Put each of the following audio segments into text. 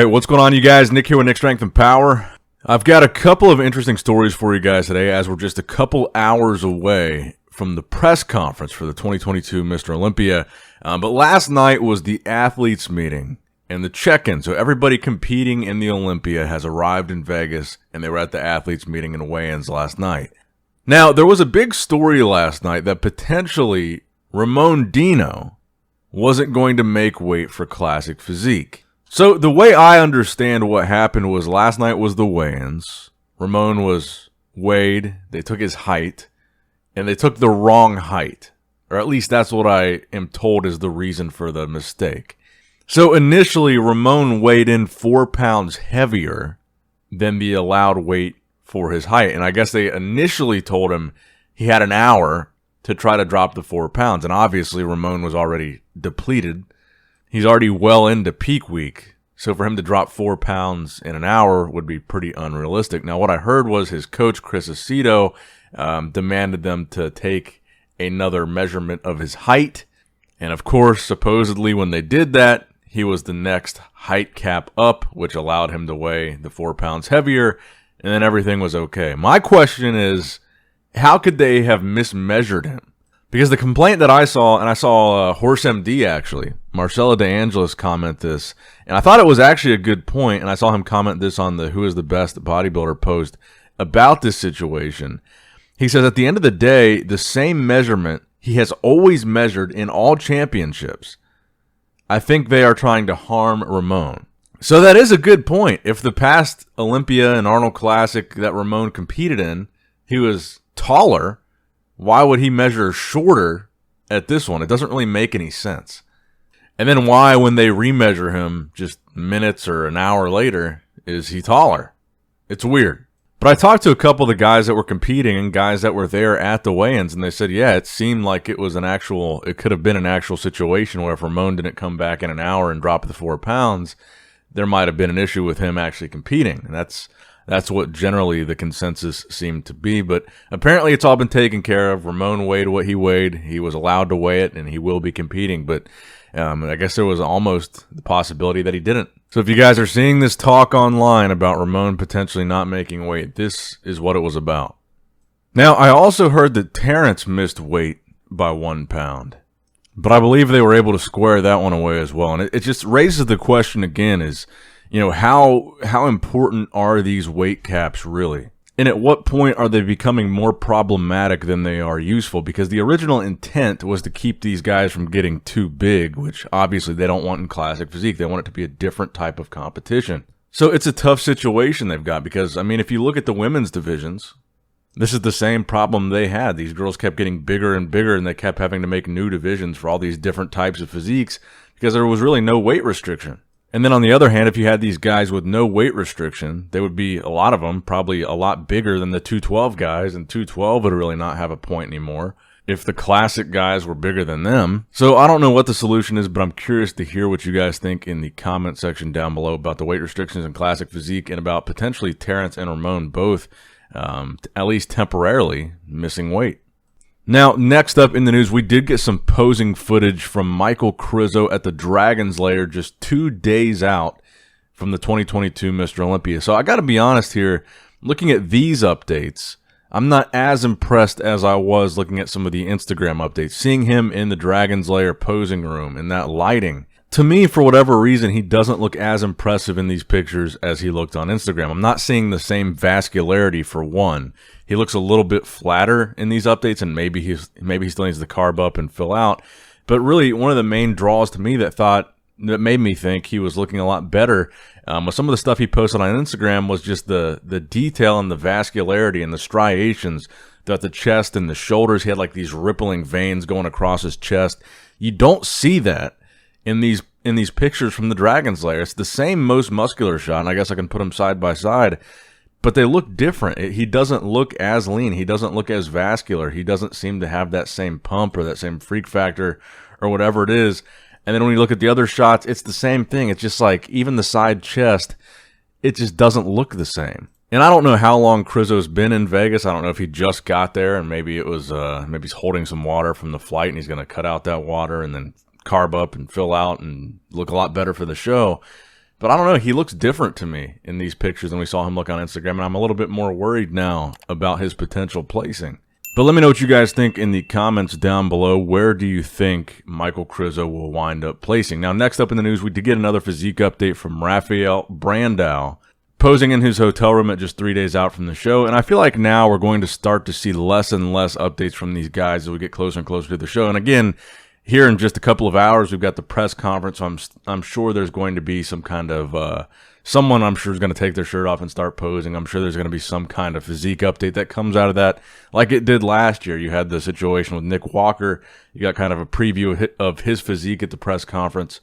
Alright, what's going on, you guys? Nick here with Nick Strength and Power. I've got a couple of interesting stories for you guys today, as we're just a couple hours away from the press conference for the 2022 Mr. Olympia. But last night was the athletes meeting and the check-in. So everybody competing in the Olympia has arrived in Vegas, and they were at the athletes meeting and weigh-ins last night. Now, there was a big story last night that potentially Ramon Dino wasn't going to make weight for Classic Physique. So the way I understand what happened was last night was the weigh-ins. Ramon was weighed, they took his height, and they took the wrong height. Or at least that's what I am told is the reason for the mistake. So initially, Ramon weighed in 4 pounds heavier than the allowed weight for his height. And I guess they initially told him he had an hour to try to drop the 4 pounds. And obviously, Ramon was already depleted. He's already well into peak week, so for him to drop 4 pounds in an hour would be pretty unrealistic. Now, what I heard was his coach, Chris Aceto, demanded them to take another measurement of his height. And of course, supposedly when they did that, he was the next height cap up, which allowed him to weigh the 4 pounds heavier, and then everything was okay. My question is, how could they have mismeasured him? Because the complaint that I saw, and I saw Horse MD actually, Marcella DeAngelis comment this, and I thought it was actually a good point, and I saw him comment this on the Who is the Best Bodybuilder post about this situation. He says at the end of the day, the same measurement he has always measured in all championships. I think they are trying to harm Ramon. So that is a good point. If the past Olympia and Arnold Classic that Ramon competed in, he was taller, why would he measure shorter at this one? It doesn't really make any sense. And then why, when they remeasure him just minutes or an hour later, is he taller? It's weird. But I talked to a couple of the guys that were competing and guys that were there at the weigh-ins, and they said, yeah, it seemed like it could have been an actual situation where if Ramon didn't come back in an hour and drop the 4 pounds, there might have been an issue with him actually competing. And that's what generally the consensus seemed to be. But apparently it's all been taken care of. Ramon weighed what he weighed. He was allowed to weigh it, and he will be competing. But I guess there was almost the possibility that he didn't. So if you guys are seeing this talk online about Ramon potentially not making weight, this is what it was about. Now, I also heard that Terrence missed weight by 1 pound. But I believe they were able to square that one away as well. And it just raises the question again is, how important are these weight caps really? And at what point are they becoming more problematic than they are useful? Because the original intent was to keep these guys from getting too big, which obviously they don't want in Classic Physique. They want it to be a different type of competition. So it's a tough situation they've got because, if you look at the women's divisions, this is the same problem they had. These girls kept getting bigger and bigger, and they kept having to make new divisions for all these different types of physiques because there was really no weight restriction. And then on the other hand, if you had these guys with no weight restriction, they would be, a lot of them, probably a lot bigger than the 212 guys, and 212 would really not have a point anymore if the classic guys were bigger than them. So I don't know what the solution is, but I'm curious to hear what you guys think in the comment section down below about the weight restrictions in Classic Physique and about potentially Terrence and Ramon both, at least temporarily, missing weight. Now, next up in the news, we did get some posing footage from Michal Krizo at the Dragon's Lair just 2 days out from the 2022 Mr. Olympia. So I got to be honest here, looking at these updates, I'm not as impressed as I was looking at some of the Instagram updates. Seeing him in the Dragon's Lair posing room in that lighting, to me, for whatever reason, he doesn't look as impressive in these pictures as he looked on Instagram. I'm not seeing the same vascularity for one. He looks a little bit flatter in these updates, and maybe he still needs to carb up and fill out. But really, one of the main draws to me that made me think he was looking a lot better with some of the stuff he posted on Instagram was just the detail and the vascularity and the striations throughout the chest and the shoulders. He had like these rippling veins going across his chest. You don't see that in these pictures from the Dragon's Lair. It's the same most muscular shot, and I guess I can put them side by side. But they look different. He doesn't look as lean. He doesn't look as vascular. He doesn't seem to have that same pump or that same freak factor or whatever it is. And then when you look at the other shots, it's the same thing. It's just like even the side chest, it just doesn't look the same. And I don't know how long Krizo's been in Vegas. I don't know if he just got there and maybe it was maybe he's holding some water from the flight and he's going to cut out that water and then carb up and fill out and look a lot better for the show. But I don't know, he looks different to me in these pictures than we saw him look on Instagram, and I'm a little bit more worried now about his potential placing. But let me know what you guys think in the comments down below. Where do you think Michal Krizo will wind up placing? Now, next up in the news, we did get another physique update from Rafael Brandao, posing in his hotel room at just 3 days out from the show. And I feel like now we're going to start to see less and less updates from these guys as we get closer and closer to the show. And again, here in just a couple of hours, we've got the press conference, so I'm sure there's going to be some kind of someone I'm sure is going to take their shirt off and start posing. I'm sure there's going to be some kind of physique update that comes out of that, like it did last year. You had the situation with Nick Walker. You got kind of a preview of his physique at the press conference.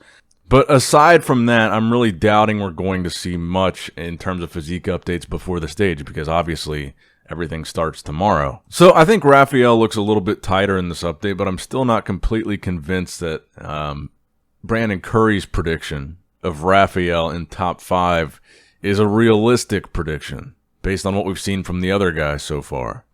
But aside from that, I'm really doubting we're going to see much in terms of physique updates before the stage, because obviously everything starts tomorrow. So I think Rafael looks a little bit tighter in this update, but I'm still not completely convinced that Brandon Curry's prediction of Rafael in top 5 is a realistic prediction based on what we've seen from the other guys so far.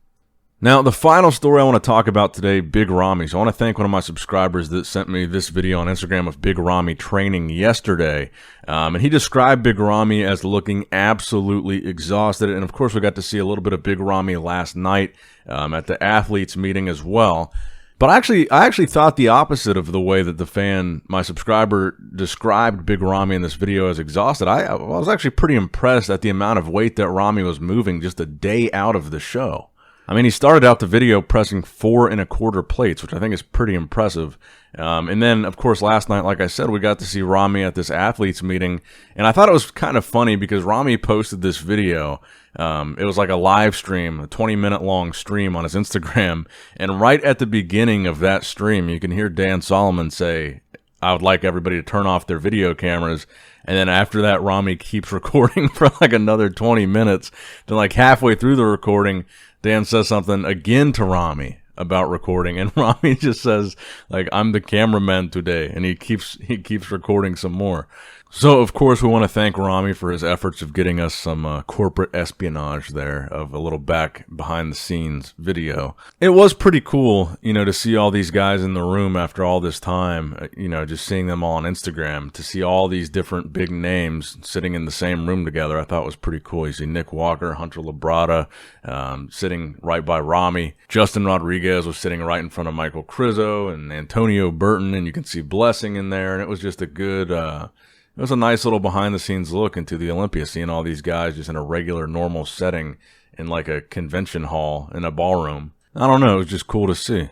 Now, the final story I want to talk about today, Big Ramy. So I want to thank one of my subscribers that sent me this video on Instagram of Big Ramy training yesterday. And he described Big Ramy as looking absolutely exhausted. And of course, we got to see a little bit of Big Ramy last night at the athletes meeting as well. But I actually thought the opposite of the way that my subscriber, described Big Ramy in this video as exhausted. I was actually pretty impressed at the amount of weight that Ramy was moving just a day out of the show. I mean, he started out the video pressing 4 1/4 plates, which I think is pretty impressive. And then, of course, last night, like I said, we got to see Ramy at this athletes meeting. And I thought it was kind of funny because Ramy posted this video. It was like a live stream, a 20-minute long stream on his Instagram. And right at the beginning of that stream, you can hear Dan Solomon say, "I would like everybody to turn off their video cameras." And then after that, Ramy keeps recording for like another 20 minutes. Then like halfway through the recording, Dan says something again to Ramy about recording, and Ramy just says, like, "I'm the cameraman today," and he keeps recording some more. So, of course, we want to thank Ramy for his efforts of getting us some corporate espionage there, of a little behind-the-scenes video. It was pretty cool, to see all these guys in the room after all this time, just seeing them all on Instagram, to see all these different big names sitting in the same room together. I thought was pretty cool. You see Nick Walker, Hunter Labrada, sitting right by Ramy. Justin Rodriguez was sitting right in front of Michal Krizo and Antonio Burton, and you can see Blessing in there, and it was just a good... It was a nice little behind-the-scenes look into the Olympia, seeing all these guys just in a regular, normal setting in like a convention hall in a ballroom. I don't know, it was just cool to see.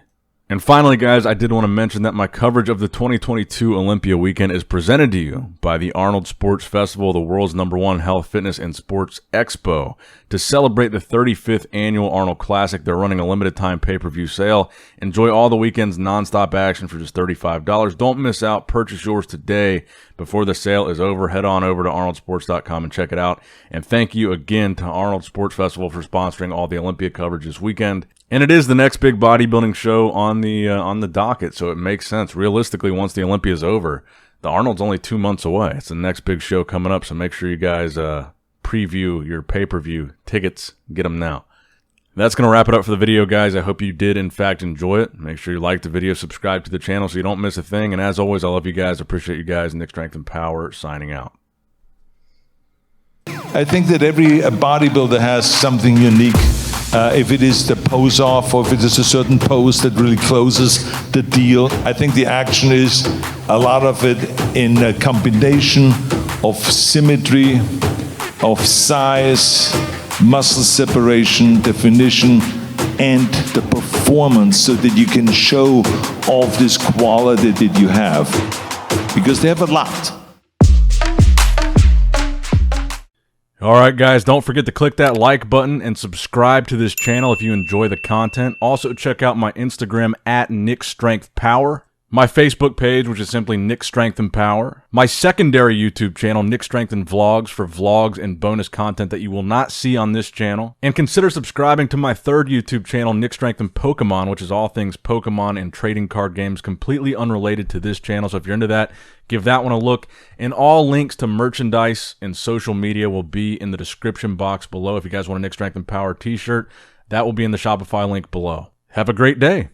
And finally, guys, I did want to mention that my coverage of the 2022 Olympia weekend is presented to you by the Arnold Sports Festival, the world's #1 health, fitness, and sports expo. To celebrate the 35th annual Arnold Classic, they're running a limited-time pay-per-view sale. Enjoy all the weekend's nonstop action for just $35. Don't miss out. Purchase yours today before the sale is over. Head on over to arnoldsports.com and check it out. And thank you again to Arnold Sports Festival for sponsoring all the Olympia coverage this weekend. And it is the next big bodybuilding show on the docket, so it makes sense. Realistically, once the Olympia is over, the Arnold's only 2 months away. It's the next big show coming up, so make sure you guys preview your pay-per-view tickets. Get them now. That's going to wrap it up for the video, guys. I hope you did, in fact, enjoy it. Make sure you like the video, subscribe to the channel so you don't miss a thing. And as always, I love you guys. Appreciate you guys. Nick Strength and Power signing out. I think that every bodybuilder has something unique. If it is the pose off, or if it is a certain pose that really closes the deal. I think the action is a lot of it in a combination of symmetry, of size, muscle separation, definition, and the performance, so that you can show off this quality that you have. Because they have a lot. All right, guys, don't forget to click that like button and subscribe to this channel if you enjoy the content. Also, check out my Instagram at Nick Strength Power, my Facebook page, which is simply Nick Strength and Power, my secondary YouTube channel, Nick Strength and Vlogs, for vlogs and bonus content that you will not see on this channel. And consider subscribing to my third YouTube channel, Nick Strength and Pokemon, which is all things Pokemon and trading card games, completely unrelated to this channel. So if you're into that, give that one a look. And all links to merchandise and social media will be in the description box below. If you guys want a Nick Strength and Power t-shirt, that will be in the Shopify link below. Have a great day.